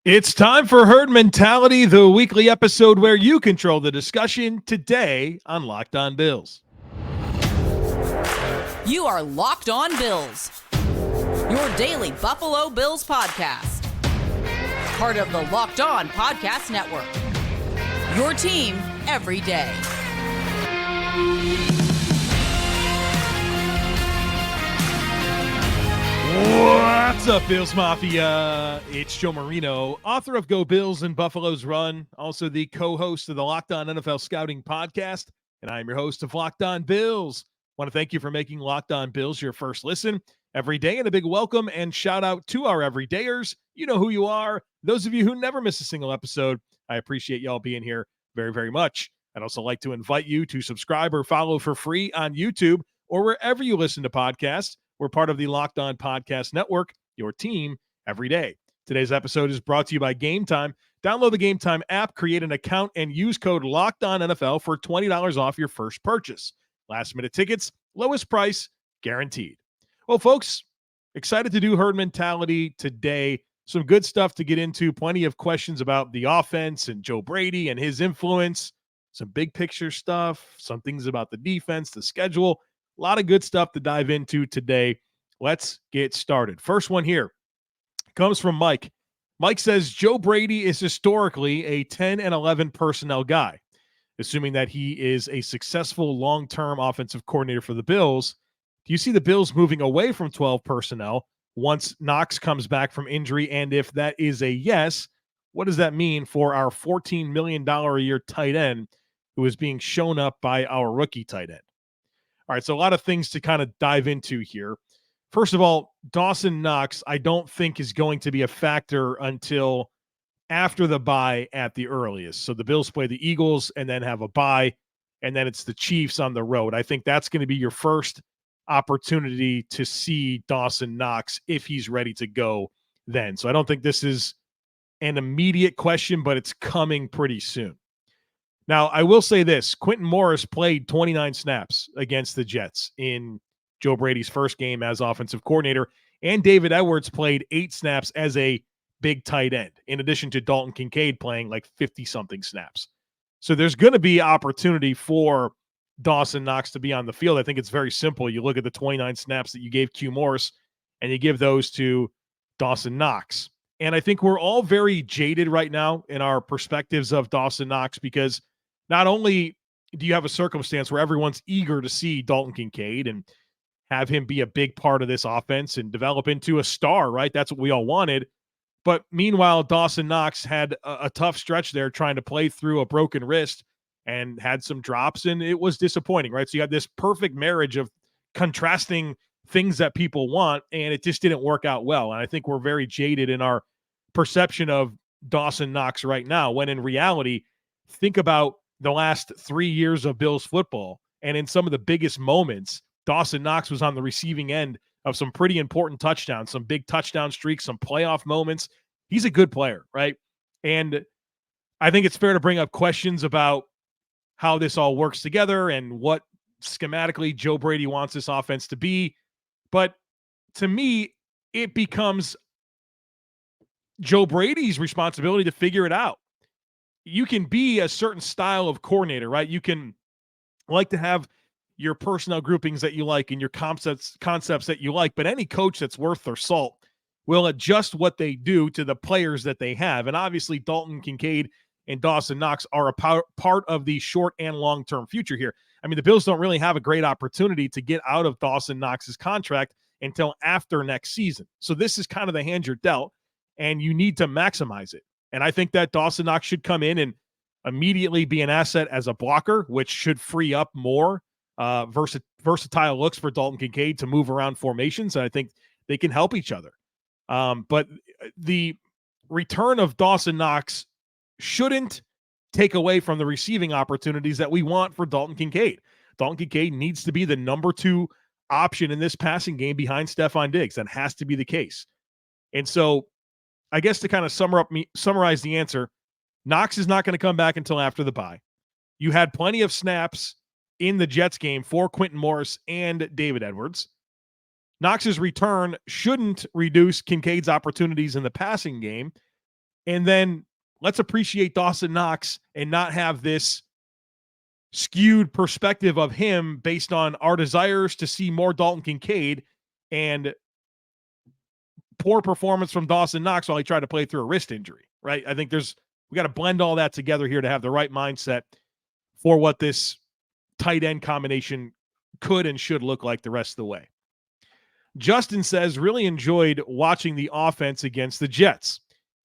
It's time for Herd Mentality, the weekly episode where you control the discussion today on Locked On Bills. You are Locked On Bills, your daily Buffalo Bills podcast. Part of the Locked On Podcast Network, your team every day. What's up, Bills Mafia? It's Joe Marino, author of Go Bills and Buffalo's Run, also the co-host of the Locked On NFL Scouting Podcast, and I'm your host of Locked On Bills. I want to thank you for making Locked On Bills your first listen every day, and a big welcome and shout out to our everydayers. You know who you are. Those of you who never miss a single episode, I appreciate y'all being here very, very much. I'd also like to invite you to subscribe or follow for free on YouTube or wherever you listen to podcasts. We're part of the Locked On Podcast Network, your team every day. Today's episode is brought to you by Game Time. Download the Game Time app, create an account, and use code LOCKEDONNFL for $20 off your first purchase. Last-minute tickets, lowest price, guaranteed. Well, folks, excited to do Herd Mentality today. Some good stuff to get into, plenty of questions about the offense and Joe Brady and his influence, some big picture stuff, some things about the defense, the schedule. A lot of good stuff to dive into today. Let's get started. First one here comes from Mike. Mike says Joe Brady is historically a 10 and 11 personnel guy. Assuming that he is a successful long-term offensive coordinator for the Bills, do you see the Bills moving away from 12 personnel once Knox comes back from injury? And if that is a yes, what does that mean for our $14 million a year tight end who is being shown up by our rookie tight end? All right, so a lot of things to kind of dive into here. First of all, Dawson Knox, I don't think is going to be a factor until after the bye at the earliest. So the Bills play the Eagles and then have a bye, and then it's the Chiefs on the road. I think that's going to be your first opportunity to see Dawson Knox if he's ready to go then. So I don't think this is an immediate question, but it's coming pretty soon. Now, I will say this. Quentin Morris played 29 snaps against the Jets in Joe Brady's first game as offensive coordinator, and David Edwards played 8 snaps as a big tight end, in addition to Dalton Kincaid playing like 50-something snaps. So there's going to be opportunity for Dawson Knox to be on the field. I think it's very simple. You look at the 29 snaps that you gave Q Morris, and you give those to Dawson Knox. And I think we're all very jaded right now in our perspectives of Dawson Knox because not only do you have a circumstance where everyone's eager to see Dalton Kincaid and have him be a big part of this offense and develop into a star, right? That's what we all wanted. But meanwhile, Dawson Knox had a tough stretch there trying to play through a broken wrist and had some drops, and it was disappointing, right? So you had this perfect marriage of contrasting things that people want, and it just didn't work out well. And I think we're very jaded in our perception of Dawson Knox right now, when in reality, think about the last 3 years of Bills football, and in some of the biggest moments, Dawson Knox was on the receiving end of some pretty important touchdowns, some big touchdown streaks, some playoff moments. He's a good player, right? And I think it's fair to bring up questions about how this all works together and what schematically Joe Brady wants this offense to be. But to me, it becomes Joe Brady's responsibility to figure it out. You can be a certain style of coordinator, right? You can like to have your personnel groupings that you like and your concepts that you like, but any coach that's worth their salt will adjust what they do to the players that they have. And obviously Dalton Kincaid and Dawson Knox are a part of the short and long-term future here. I mean, the Bills don't really have a great opportunity to get out of Dawson Knox's contract until after next season. So this is kind of the hand you're dealt, and you need to maximize it. And I think that Dawson Knox should come in and immediately be an asset as a blocker, which should free up more versatile looks for Dalton Kincaid to move around formations. And I think they can help each other. But the return of Dawson Knox shouldn't take away from the receiving opportunities that we want for Dalton Kincaid. Dalton Kincaid needs to be the number 2 option in this passing game behind Stefon Diggs. That has to be the case. And so I guess to kind of summarize the answer, Knox is not going to come back until after the bye. You had plenty of snaps in the Jets game for Quentin Morris and David Edwards. Knox's return shouldn't reduce Kincaid's opportunities in the passing game. And then let's appreciate Dawson Knox and not have this skewed perspective of him based on our desires to see more Dalton Kincaid and poor performance from Dawson Knox while he tried to play through a wrist injury, right? I think we got to blend all that together here to have the right mindset for what this tight end combination could and should look like the rest of the way. Justin says, really enjoyed watching the offense against the Jets.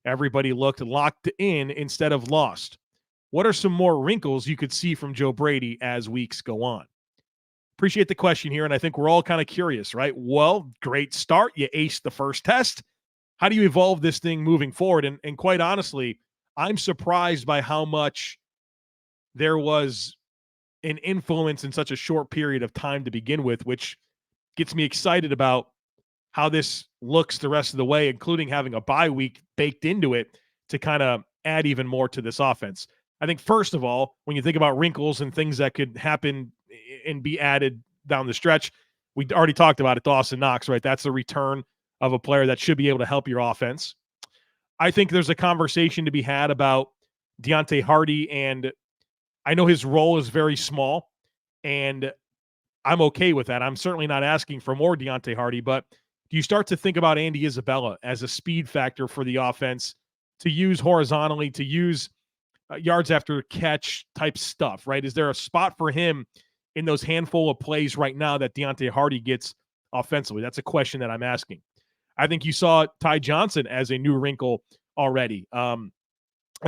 Everybody looked locked in instead of lost. What are some more wrinkles you could see from Joe Brady as weeks go on? Appreciate the question here, and I think we're all kind of curious, right? Well, great start. You aced the first test. How do you evolve this thing moving forward? And quite honestly, I'm surprised by how much there was an influence in such a short period of time to begin with, which gets me excited about how this looks the rest of the way, including having a bye week baked into it to kind of add even more to this offense. I think, first of all, when you think about wrinkles and things that could happen and be added down the stretch, we already talked about it, Dawson Knox, right? That's the return of a player that should be able to help your offense. I think there's a conversation to be had about Deonte Harty, and I know his role is very small, and I'm okay with that. I'm certainly not asking for more Deonte Harty, but do you start to think about Andy Isabella as a speed factor for the offense to use horizontally, to use yards after catch type stuff, right? Is there a spot for him in those handful of plays right now that Deonte Harty gets offensively? That's a question that I'm asking. I think you saw Ty Johnson as a new wrinkle already. I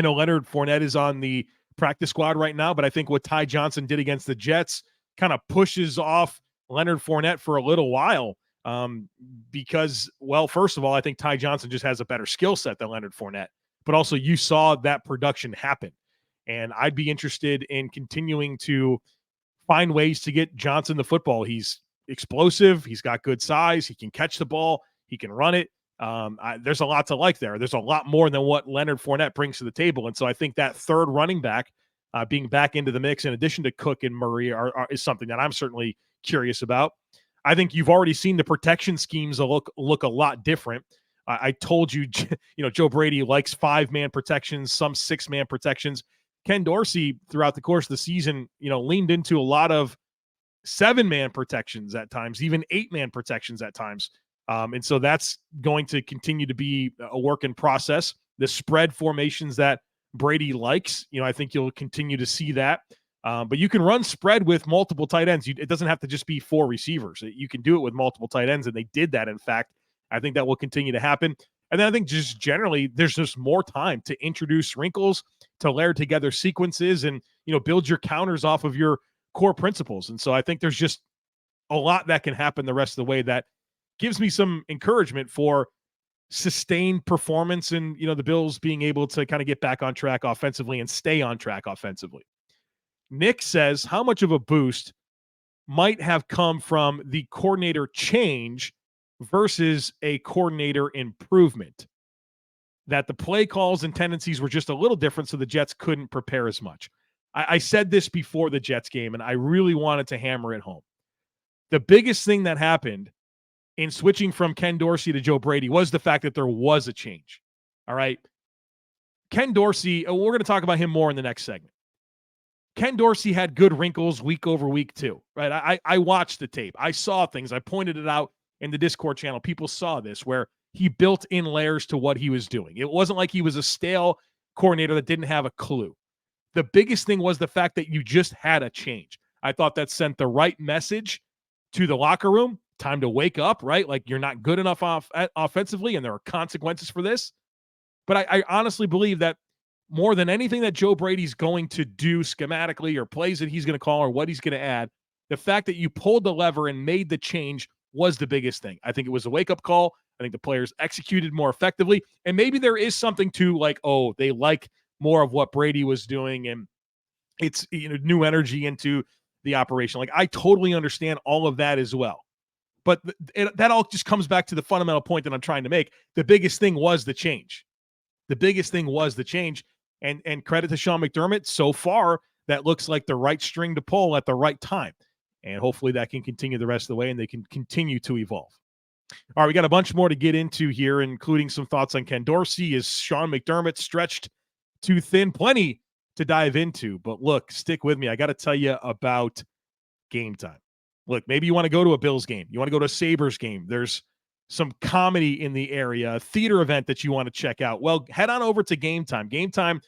know Leonard Fournette is on the practice squad right now, but I think what Ty Johnson did against the Jets kind of pushes off Leonard Fournette for a little while because, well, first of all, I think Ty Johnson just has a better skill set than Leonard Fournette, but also you saw that production happen. And I'd be interested in continuing to find ways to get Johnson the football. He's explosive. He's got good size. He can catch the ball. He can run it. There's a lot to like there. There's a lot more than what Leonard Fournette brings to the table. And so I think that third running back being back into the mix, in addition to Cook and Murray, is something that I'm certainly curious about. I think you've already seen the protection schemes look a lot different. I told you, Joe Brady likes 5-man protections, some 6-man protections. Ken Dorsey, throughout the course of the season, leaned into a lot of 7-man protections at times, even 8-man protections at times. And so that's going to continue to be a work in process. The spread formations that Brady likes, I think you'll continue to see that. But you can run spread with multiple tight ends. It doesn't have to just be 4 receivers. You can do it with multiple tight ends, and they did that, in fact. I think that will continue to happen. And then I think just generally there's just more time to introduce wrinkles, to layer together sequences, and, build your counters off of your core principles. And so I think there's just a lot that can happen the rest of the way that gives me some encouragement for sustained performance and, the Bills being able to kind of get back on track offensively and stay on track offensively. Nick says, how much of a boost might have come from the coordinator change versus a coordinator improvement? That the play calls and tendencies were just a little different, so the Jets couldn't prepare as much. I said this before the Jets game, and I really wanted to hammer it home. The biggest thing that happened in switching from Ken Dorsey to Joe Brady was the fact that there was a change. All right. Ken Dorsey, we're going to talk about him more in the next segment. Ken Dorsey had good wrinkles week over week too, right? I watched the tape. I saw things. I pointed it out in the Discord channel. People saw this, where he built in layers to what he was doing. It wasn't like he was a stale coordinator that didn't have a clue. The biggest thing was the fact that you just had a change. I thought that sent the right message to the locker room. Time to wake up, right? Like, you're not good enough offensively, and there are consequences for this. But I honestly believe that more than anything that Joe Brady's going to do schematically, or plays that he's going to call, or what he's going to add, the fact that you pulled the lever and made the change was the biggest thing. I think it was a wake-up call. I think the players executed more effectively. And maybe there is something to, like, oh, they like more of what Brady was doing, and it's, new energy into the operation. Like, I totally understand all of that as well. But that all just comes back to the fundamental point that I'm trying to make. The biggest thing was the change. The biggest thing was the change. And credit to Sean McDermott. So far, that looks like the right string to pull at the right time. And hopefully that can continue the rest of the way, and they can continue to evolve. All right, we got a bunch more to get into here, including some thoughts on Ken Dorsey. Is Sean McDermott stretched too thin? Plenty to dive into. But look, stick with me. I got to tell you about Game Time. Look, maybe you want to go to a Bills game. You want to go to a Sabres game. There's some comedy in the area, a theater event that you want to check out. Well, head on over to Game Time. Game Time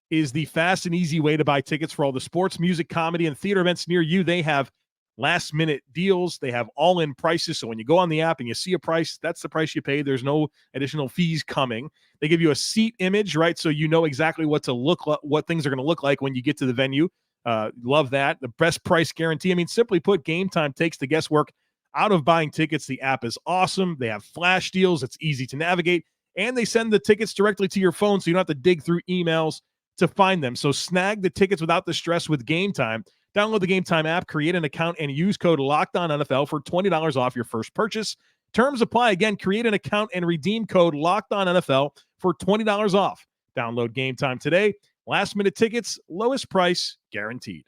is the fast and easy way to buy tickets for all the sports, music, comedy, and theater events near you. They have last-minute deals. They have all-in prices. So when you go on the app and you see a price, that's the price you pay. There's no additional fees coming. They give you a seat image, right? So you know exactly what things are going to look like when you get to the venue. Love that. The best price guarantee. I mean, simply put, Game Time takes the guesswork out of buying tickets. The app is awesome. They have flash deals. It's easy to navigate. And they send the tickets directly to your phone, so you don't have to dig through emails to find them. So snag the tickets without the stress with Game Time. Download the Game Time app, create an account, and use code LOCKEDONNFL for $20 off your first purchase. Terms apply. Again, create an account and redeem code LOCKEDONNFL for $20 off. Download Game Time today. Last-minute tickets, lowest price guaranteed.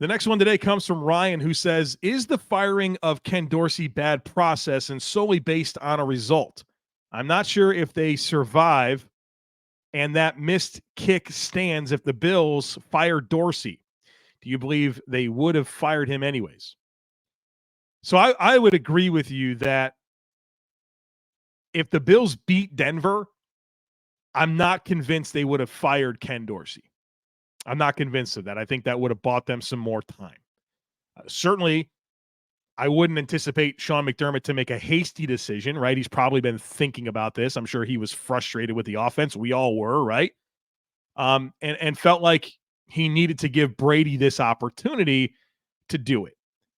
The next one today comes from Ryan, who says, is the firing of Ken Dorsey bad process and solely based on a result? I'm not sure if they survive and that missed kick stands if the Bills fire Dorsey. Do you believe they would have fired him anyways? So I would agree with you that if the Bills beat Denver, I'm not convinced they would have fired Ken Dorsey. I'm not convinced of that. I think that would have bought them some more time. Certainly, I wouldn't anticipate Sean McDermott to make a hasty decision, right? He's probably been thinking about this. I'm sure he was frustrated with the offense. We all were, right? And felt like he needed to give Brady this opportunity to do it.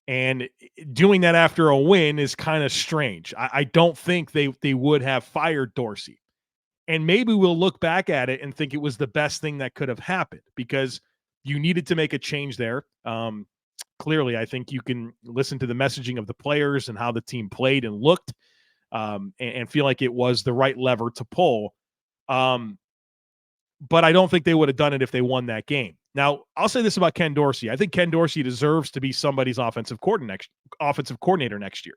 And doing that after a win is kind of strange. I don't think they would have fired Dorsey. And maybe we'll look back at it and think it was the best thing that could have happened because you needed to make a change there. Clearly, I think you can listen to the messaging of the players and how the team played and looked and feel like it was the right lever to pull. But I don't think they would have done it if they won that game. Now, I'll say this about Ken Dorsey. I think Ken Dorsey deserves to be somebody's offensive coordinator next year.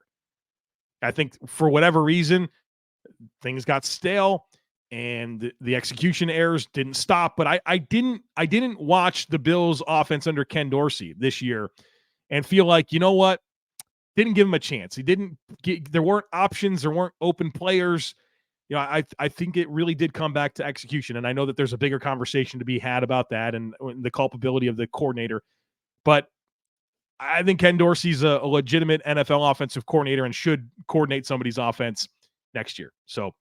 I think for whatever reason, things got stale and the execution errors didn't stop. But I didn't watch the Bills offense under Ken Dorsey this year and feel like, you know what? Didn't give him a chance. There weren't options. There weren't open players. You know, I think it really did come back to execution. And I know that there's a bigger conversation to be had about that and the culpability of the coordinator. But I think Ken Dorsey's a legitimate NFL offensive coordinator and should coordinate somebody's offense next year. So,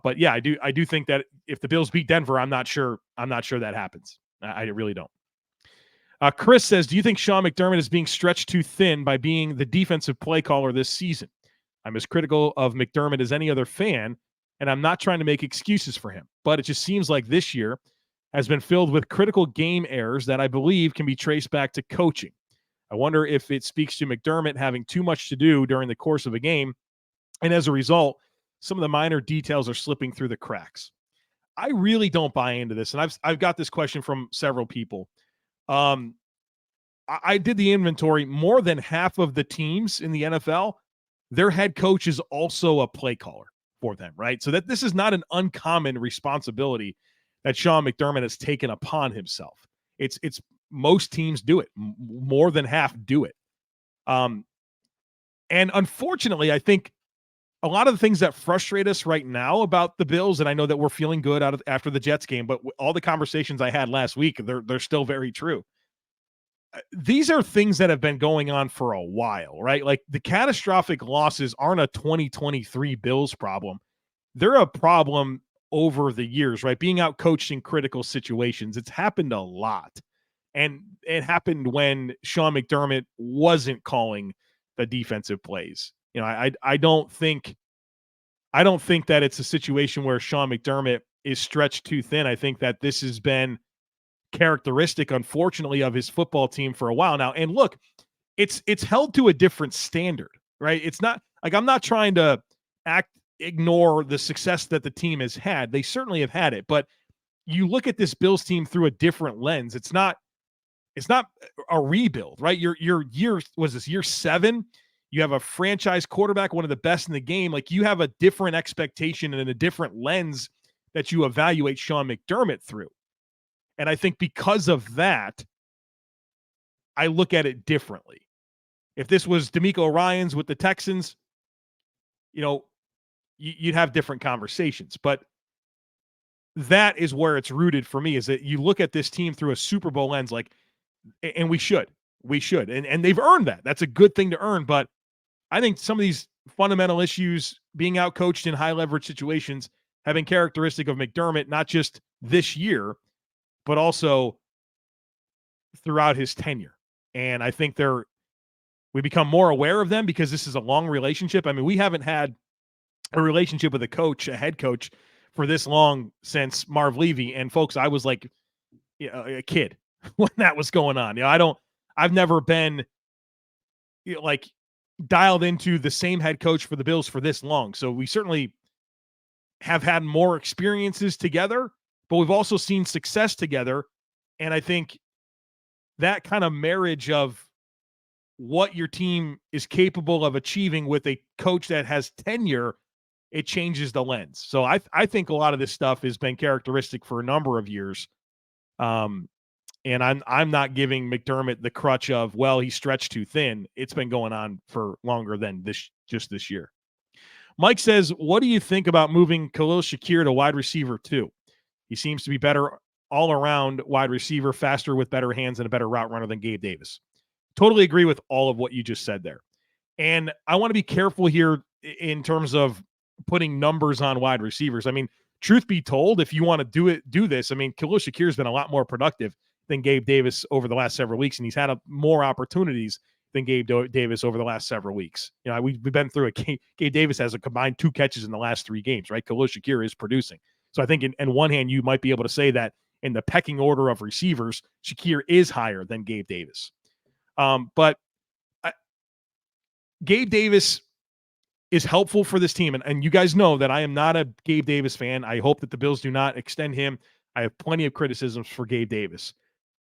but yeah, I do think that if the Bills beat Denver, I'm not sure that happens. I really don't. Chris says, do you think Sean McDermott is being stretched too thin by being the defensive play caller this season? I'm as critical of McDermott as any other fan, and I'm not trying to make excuses for him, but it just seems like this year has been filled with critical game errors that I believe can be traced back to coaching. I wonder if it speaks to McDermott having too much to do during the course of a game, and as a result, some of the minor details are slipping through the cracks. I really don't buy into this, and I've got this question from several people. I did the inventory. More than half of the teams in the NFL, their head coach is also a play caller for them, right? So that this is not an uncommon responsibility that Sean McDermott has taken upon himself. It's most teams do it. More than half do it. And unfortunately, I think a lot of the things that frustrate us right now about the Bills, and I know that we're feeling good after the Jets game, but all the conversations I had last week, they're still very true. These are things that have been going on for a while, right? Like the catastrophic losses aren't a 2023 Bills problem. They're a problem over the years, right? Being out coached in critical situations. It's happened a lot. And it happened when Sean McDermott wasn't calling the defensive plays. You know, I don't think that it's a situation where Sean McDermott is stretched too thin. I think that this has been characteristic, unfortunately, of his football team for a while now. And look, it's held to a different standard, right? It's not like I'm not trying to ignore the success that the team has had. They certainly have had it, but you look at this Bills team through a different lens. It's not a rebuild, right? Your year was this year 7. You have a franchise quarterback, one of the best in the game. Like, you have a different expectation and a different lens that you evaluate Sean McDermott through. And I think because of that, I look at it differently. If this was DeMeco Ryans with the Texans, you'd have different conversations. But that is where it's rooted for me, is that you look at this team through a Super Bowl lens, and we should. And they've earned that. That's a good thing to earn. But I think some of these fundamental issues, being outcoached in high leverage situations, have been characteristic of McDermott, not just this year, but also throughout his tenure. And I think we become more aware of them because this is a long relationship. I mean, we haven't had a relationship with a head coach, for this long since Marv Levy. And folks, I was like a kid when that was going on. I've never been dialed into the same head coach for the Bills for this long. So we certainly have had more experiences together, but we've also seen success together. And I think that kind of marriage of what your team is capable of achieving with a coach that has tenure, it changes the lens. So I think a lot of this stuff has been characteristic for a number of years. And I'm not giving McDermott the crutch of, well, he stretched too thin. It's been going on for longer than this year. Mike says, what do you think about moving Khalil Shakir to wide receiver 2? He seems to be better all around wide receiver, faster with better hands and a better route runner than Gabe Davis. Totally agree with all of what you just said there. And I want to be careful here in terms of putting numbers on wide receivers. I mean, truth be told, if you want to do this, I mean, Khalil Shakir has been a lot more productive than Gabe Davis over the last several weeks, and he's had more opportunities than Gabe Davis over the last several weeks. We've been through it. Gabe Davis has a combined 2 catches in the last 3 games, right? Khalil Shakir is producing. So I think in one hand, you might be able to say that in the pecking order of receivers, Shakir is higher than Gabe Davis. But Gabe Davis is helpful for this team. And you guys know that I am not a Gabe Davis fan. I hope that the Bills do not extend him. I have plenty of criticisms for Gabe Davis.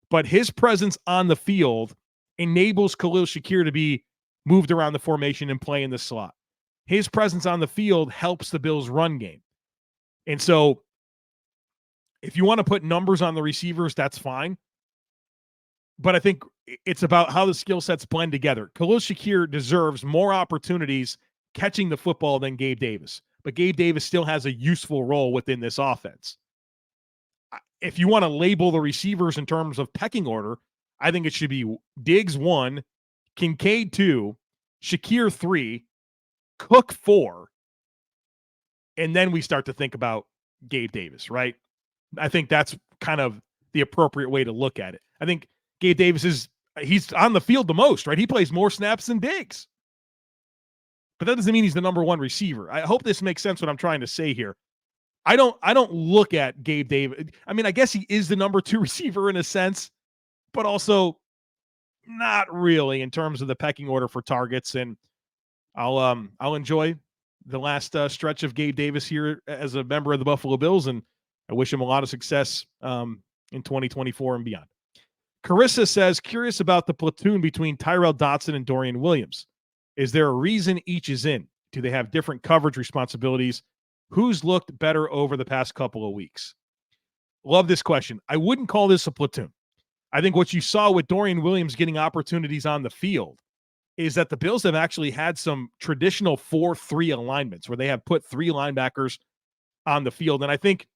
But his presence on the field enables Khalil Shakir to be moved around the formation and play in the slot. His presence on the field helps the Bills' run game. And so if you want to put numbers on the receivers, that's fine. But I think it's about how the skill sets blend together. Khalil Shakir deserves more opportunities catching the football than Gabe Davis. But Gabe Davis still has a useful role within this offense. If you want to label the receivers in terms of pecking order, I think it should be Diggs 1, Kincaid 2, Shakir 3, Cook 4, and then we start to think about Gabe Davis, right? I think that's kind of the appropriate way to look at it. I think Gabe Davis he's on the field the most, right? He plays more snaps than Diggs. But that doesn't mean he's the number 1 receiver. I hope this makes sense what I'm trying to say here. I don't look at Gabe Davis. I mean, I guess he is the number 2 receiver in a sense, but also not really in terms of the pecking order for targets. And I'll enjoy the last stretch of Gabe Davis here as a member of the Buffalo Bills, and I wish him a lot of success in 2024 and beyond. Carissa says, curious about the platoon between Tyrel Dodson and Dorian WIlliams. Is there a reason each is in? Do they have different coverage responsibilities? Who's looked better over the past couple of weeks? Love this question. I wouldn't call this a platoon. I think what you saw with Dorian WIlliams getting opportunities on the field is that the Bills have actually had some traditional 4-3 alignments where they have put 3 linebackers on the field. And I think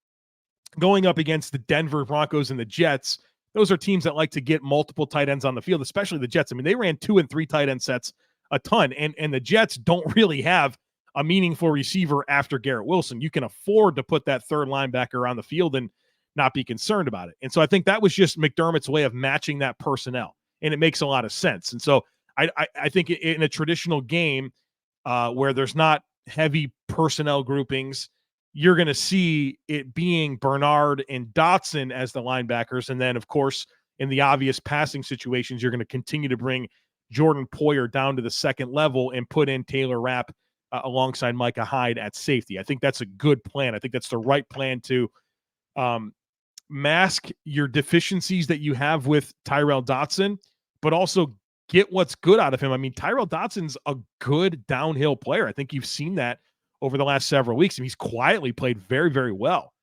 going up against the Denver Broncos and the Jets, those are teams that like to get multiple tight ends on the field, especially the Jets. I mean, they ran 2 and 3 tight end sets a ton, and the Jets don't really have a meaningful receiver after Garrett Wilson. You can afford to put that 3rd linebacker on the field and not be concerned about it. And so I think that was just McDermott's way of matching that personnel, and it makes a lot of sense. And so I think in a traditional game where there's not heavy personnel groupings, you're going to see it being Bernard and Dotson as the linebackers. And then, of course, in the obvious passing situations, you're going to continue to bring Jordan Poyer down to the 2nd level and put in Taylor Rapp alongside Micah Hyde at safety. I think that's a good plan. I think that's the right plan to mask your deficiencies that you have with Tyrel Dodson, but also get what's good out of him. I mean, Tyrel Dodson's a good downhill player. I think you've seen that over the last several weeks. And he's quietly played very, very well.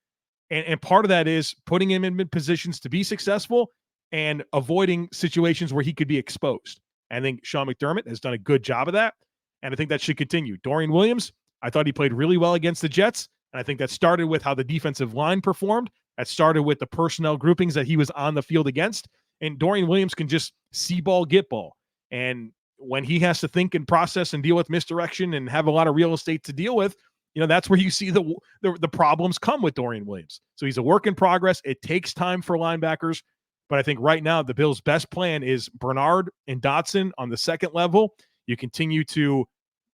And part of that is putting him in positions to be successful and avoiding situations where he could be exposed. I think Sean McDermott has done a good job of that, and I think that should continue. Dorian WIlliams, I thought he played really well against the Jets, and I think that started with how the defensive line performed. That started with the personnel groupings that he was on the field against, and Dorian WIlliams can just see ball, get ball. And when he has to think and process and deal with misdirection and have a lot of real estate to deal with, that's where you see the problems come with Dorian WIlliams. So he's a work in progress. It takes time for linebackers. But I think right now the Bills' best plan is Bernard and Dodson on the second level. You continue to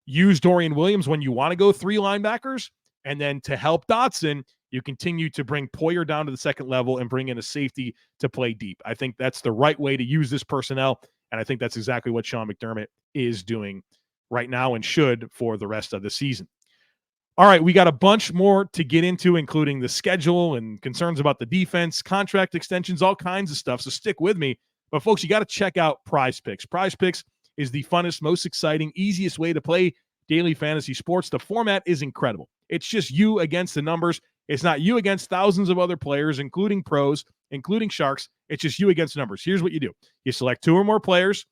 use Dorian WIlliams when you want to go 3 linebackers. And then to help Dodson, you continue to bring Poyer down to the second level and bring in a safety to play deep. I think that's the right way to use this personnel. And I think that's exactly what Sean McDermott is doing right now and should for the rest of the season. All right, we got a bunch more to get into, including the schedule and concerns about the defense, contract extensions, all kinds of stuff. So stick with me. But, folks, you got to check out Prize Picks. Prize Picks is the funnest, most exciting, easiest way to play daily fantasy sports. The format is incredible. It's just you against the numbers. It's not you against thousands of other players, including pros, including sharks. It's just you against numbers. Here's what you do. You select 2 or more players.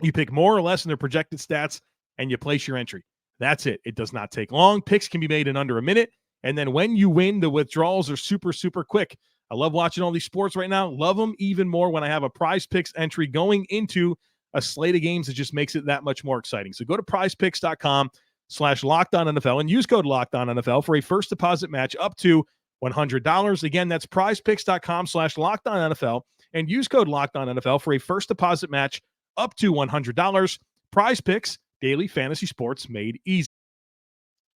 You pick more or less in their projected stats, and you place your entry. That's it. It does not take long. Picks can be made in under a minute. And then when you win, the withdrawals are super, super quick. I love watching all these sports right now. Love them even more when I have a Prize Picks entry going into a slate of games. It just makes it that much more exciting. So go to prizepicks.com/LockedOnNFL and use code LockedOnNFL for a first deposit match up to $100. Again, that's prizepicks.com/LockedOnNFL and use code LockedOnNFL for a first deposit match up to $100. Prize Picks, daily fantasy sports made easy.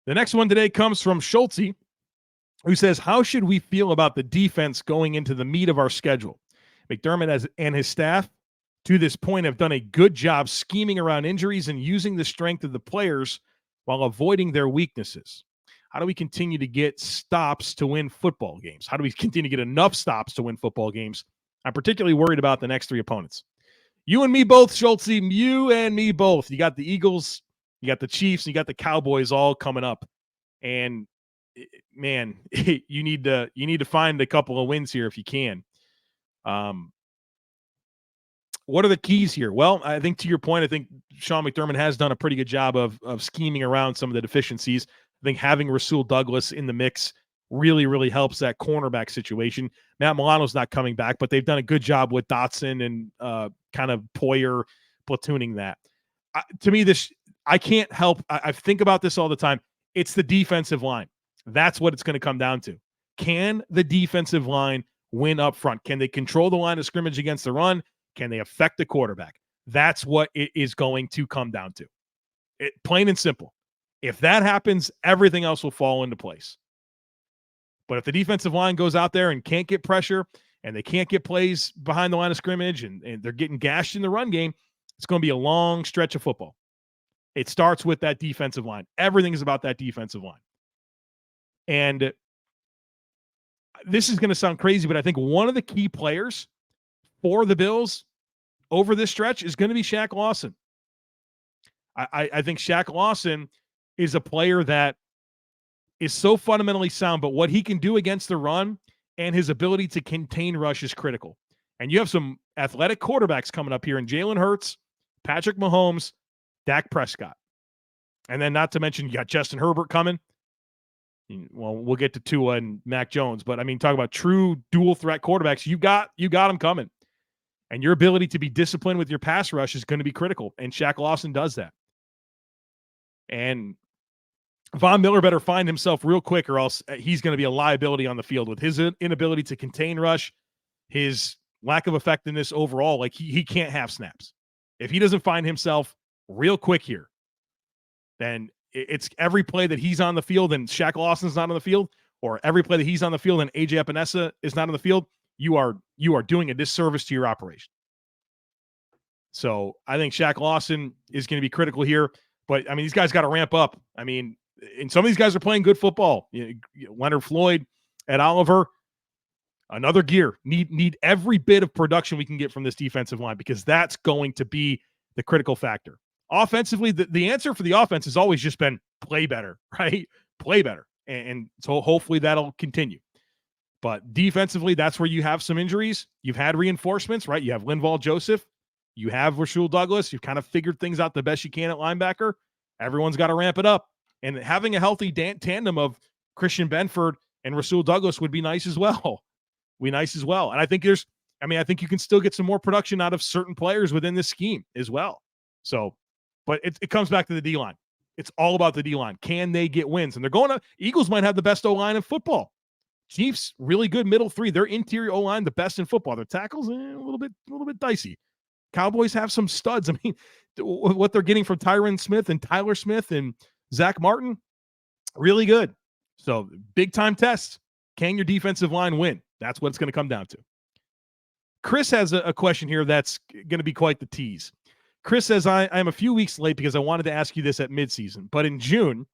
The next one today comes from Schultze, who says, how should we feel about the defense going into the meat of our schedule? McDermott and his staff to this point have done a good job scheming around injuries and using the strength of the players while avoiding their weaknesses. How do we continue to get stops to win football games? How do we continue to get enough stops to win football games? I'm particularly worried about the next 3 opponents. You and me both, Schultze. You and me both. You got the Eagles, you got the Chiefs, you got the Cowboys all coming up. And, man, you need to find a couple of wins here if you can. What are the keys here? Well, I think to your point, I think Sean McDermott has done a pretty good job of scheming around some of the deficiencies. I think having Rasul Douglas in the mix really, really helps that cornerback situation. Matt Milano's not coming back, but they've done a good job with Dodson and kind of Poyer platooning that. To me, I can't help. I think about this all the time. It's the defensive line. That's what it's going to come down to. Can the defensive line win up front? Can they control the line of scrimmage against the run? Can they affect the quarterback? That's what it is going to come down to. Plain and simple. If that happens, everything else will fall into place. But if the defensive line goes out there and can't get pressure and they can't get plays behind the line of scrimmage and they're getting gashed in the run game, it's going to be a long stretch of football. It starts with that defensive line. Everything is about that defensive line. And this is going to sound crazy, but I think one of the key players for the Bills over this stretch is going to be Shaq Lawson. I think Shaq Lawson is a player that is so fundamentally sound, but what he can do against the run and his ability to contain rush is critical. And you have some athletic quarterbacks coming up here in Jalen Hurts, Patrick Mahomes, Dak Prescott. And then not to mention you got Justin Herbert coming. Well, we'll get to Tua and Mac Jones, but I mean, talk about true dual threat quarterbacks. You got them coming. And your ability to be disciplined with your pass rush is going to be critical. And Shaq Lawson does that. And Von Miller better find himself real quick or else he's going to be a liability on the field with his inability to contain rush, his lack of effectiveness overall. Like he can't have snaps. If he doesn't find himself real quick here, then it's every play that he's on the field and Shaq Lawson's not on the field, or every play that he's on the field and AJ Epinesa is not on the field, you are doing a disservice to your operation. So I think Shaq Lawson is going to be critical here. But, I mean, these guys got to ramp up. I mean, and some of these guys are playing good football. Leonard Floyd at Oliver, another gear. Need every bit of production we can get from this defensive line because that's going to be the critical factor. Offensively, the answer for the offense has always just been play better, right? Play better. And so hopefully that'll continue. But defensively, that's where you have some injuries. You've had reinforcements, right? You have Linval Joseph. You have Rasul Douglas. You've kind of figured things out the best you can at linebacker. Everyone's got to ramp it up. And having a healthy tandem of Christian Benford and Rasul Douglas would be nice as well. And I think I think you can still get some more production out of certain players within this scheme as well. So, but it comes back to the D-line. It's all about the D-line. Can they get wins? And Eagles might have the best O-line in football. Chiefs, really good middle three. Their interior O-line, the best in football. Their tackles, a little bit dicey. Cowboys have some studs. I mean, what they're getting from Tyron Smith and Tyler Smith and Zach Martin, really good. So, big-time test. Can your defensive line win? That's what it's going to come down to. Chris has a question here that's going to be quite the tease. Chris says, I am a few weeks late because I wanted to ask you this at midseason. But in June,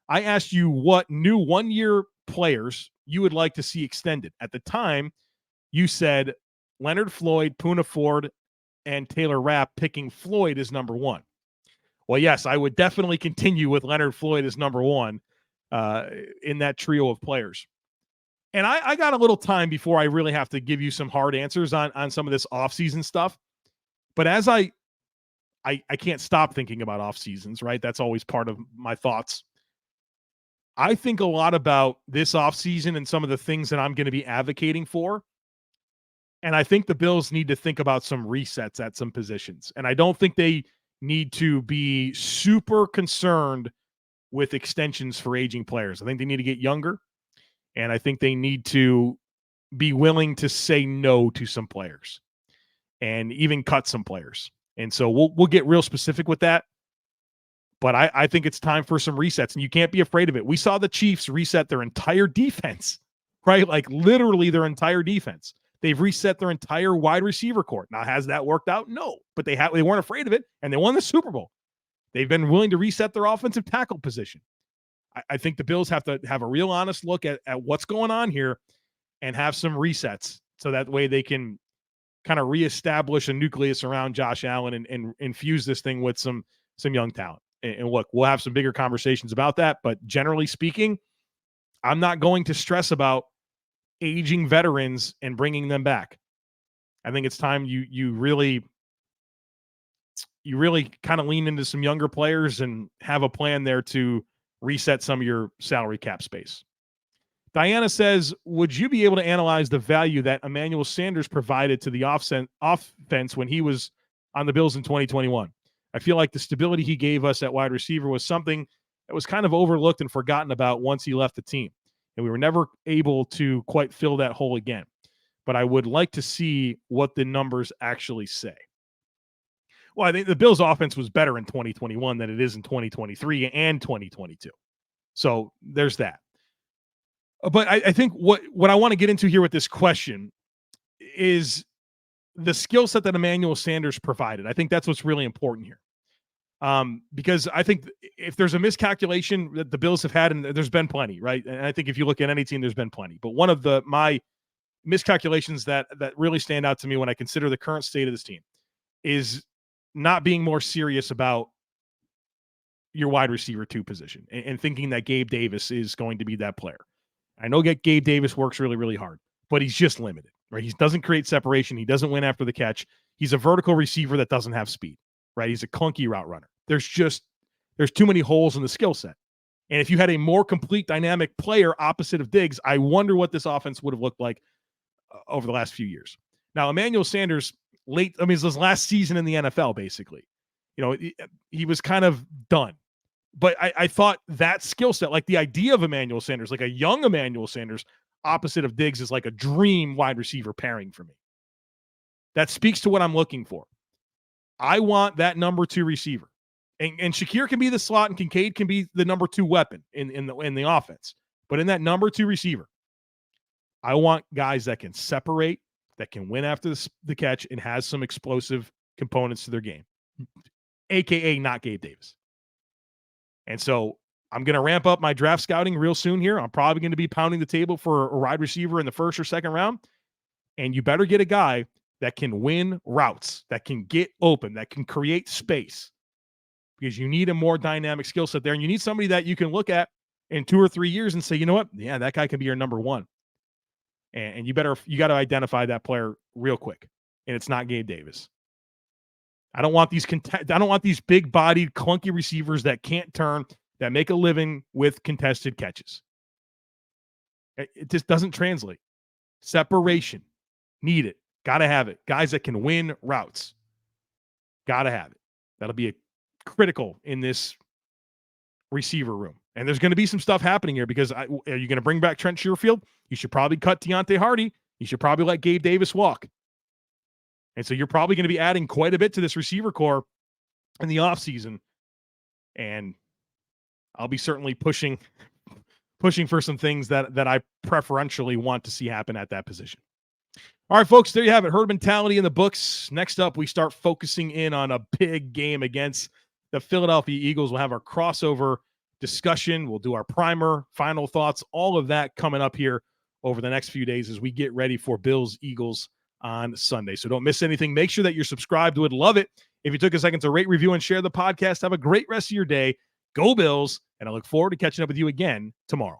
I asked you what new one-year players you would like to see extended. At the time, you said Leonard Floyd, Poona Ford, and Taylor Rapp, picking Floyd as number one. Well, yes, I would definitely continue with Leonard Floyd as number one in that trio of players. And I got a little time before I really have to give you some hard answers on some of this offseason stuff. But as I can't stop thinking about off seasons, right? That's always part of my thoughts. I think a lot about this offseason and some of the things that I'm going to be advocating for. And I think the Bills need to think about some resets at some positions. And I don't think they need to be super concerned with extensions for aging players. I think they need to get younger. And I think they need to be willing to say no to some players and even cut some players. And so we'll get real specific with that. But I think it's time for some resets, and you can't be afraid of it. We saw the Chiefs reset their entire defense, right? Like literally their entire defense. They've reset their entire wide receiver court. Now, has that worked out? No, but they weren't afraid of it, and they won the Super Bowl. They've been willing to reset their offensive tackle position. I think the Bills have to have a real honest look at what's going on here and have some resets so that way they can kind of reestablish a nucleus around Josh Allen and infuse this thing with some young talent. And look, we'll have some bigger conversations about that. But generally speaking, I'm not going to stress about aging veterans and bringing them back. I think it's time you really kind of lean into some younger players and have a plan there to reset some of your salary cap space. Diana says, would you be able to analyze the value that Emmanuel Sanders provided to the offense when he was on the Bills in 2021? I feel like the stability he gave us at wide receiver was something that was kind of overlooked and forgotten about once he left the team. And we were never able to quite fill that hole again. But I would like to see what the numbers actually say. Well, I think the Bills' offense was better in 2021 than it is in 2023 and 2022. So there's that. But I think what I want to get into here with this question is the skill set that Emmanuel Sanders provided. I think that's what's really important here. Because I think if there's a miscalculation that the Bills have had, and there's been plenty, right? And I think if you look at any team, there's been plenty. But one of my miscalculations that really stand out to me when I consider the current state of this team is not being more serious about your wide receiver 2 position and thinking that Gabe Davis is going to be that player. I know Gabe Davis works really, really hard, but he's just limited, right? He doesn't create separation. He doesn't win after the catch. He's a vertical receiver that doesn't have speed, right? He's a clunky route runner. There's too many holes in the skill set. And if you had a more complete dynamic player opposite of Diggs, I wonder what this offense would have looked like over the last few years. Now, Emmanuel Sanders, it's his last season in the NFL, basically. He was kind of done. But I thought that skill set, like the idea of Emmanuel Sanders, like a young Emmanuel Sanders opposite of Diggs, is like a dream wide receiver pairing for me. That speaks to what I'm looking for. I want that number 2 receiver. And Shakir can be the slot and Kincaid can be the number 2 weapon in the offense. But in that number 2 receiver, I want guys that can separate, that can win after the catch, and has some explosive components to their game, a.k.a. not Gabe Davis. And so I'm going to ramp up my draft scouting real soon here. I'm probably going to be pounding the table for a wide receiver in the first or second round. And you better get a guy that can win routes, that can get open, that can create space, because you need a more dynamic skill set there. And you need somebody that you can look at in 2 or 3 years and say, you know what? Yeah, that guy can be your number one. And you got to identify that player real quick. And it's not Gabe Davis. I don't want these big-bodied, clunky receivers that can't turn, that make a living with contested catches. It just doesn't translate. Separation. Need it. Got to have it. Guys that can win routes. Got to have it. That'll be critical in this receiver room. And there's going to be some stuff happening here, because are you going to bring back Trent Sherfield? You should probably cut Deonte Harty. You should probably let Gabe Davis walk. And so you're probably going to be adding quite a bit to this receiver core in the offseason. And I'll be certainly pushing for some things that I preferentially want to see happen at that position. All right, folks, there you have it. Herd mentality in the books. Next up, we start focusing in on a big game against the Philadelphia Eagles. We'll have our crossover discussion. We'll do our primer, final thoughts, all of that coming up here over the next few days as we get ready for Bills-Eagles on Sunday. So don't miss anything. Make sure that you're subscribed. Would love it if you took a second to rate, review, and share the podcast. Have a great rest of your day. Go Bills, and I look forward to catching up with you again tomorrow.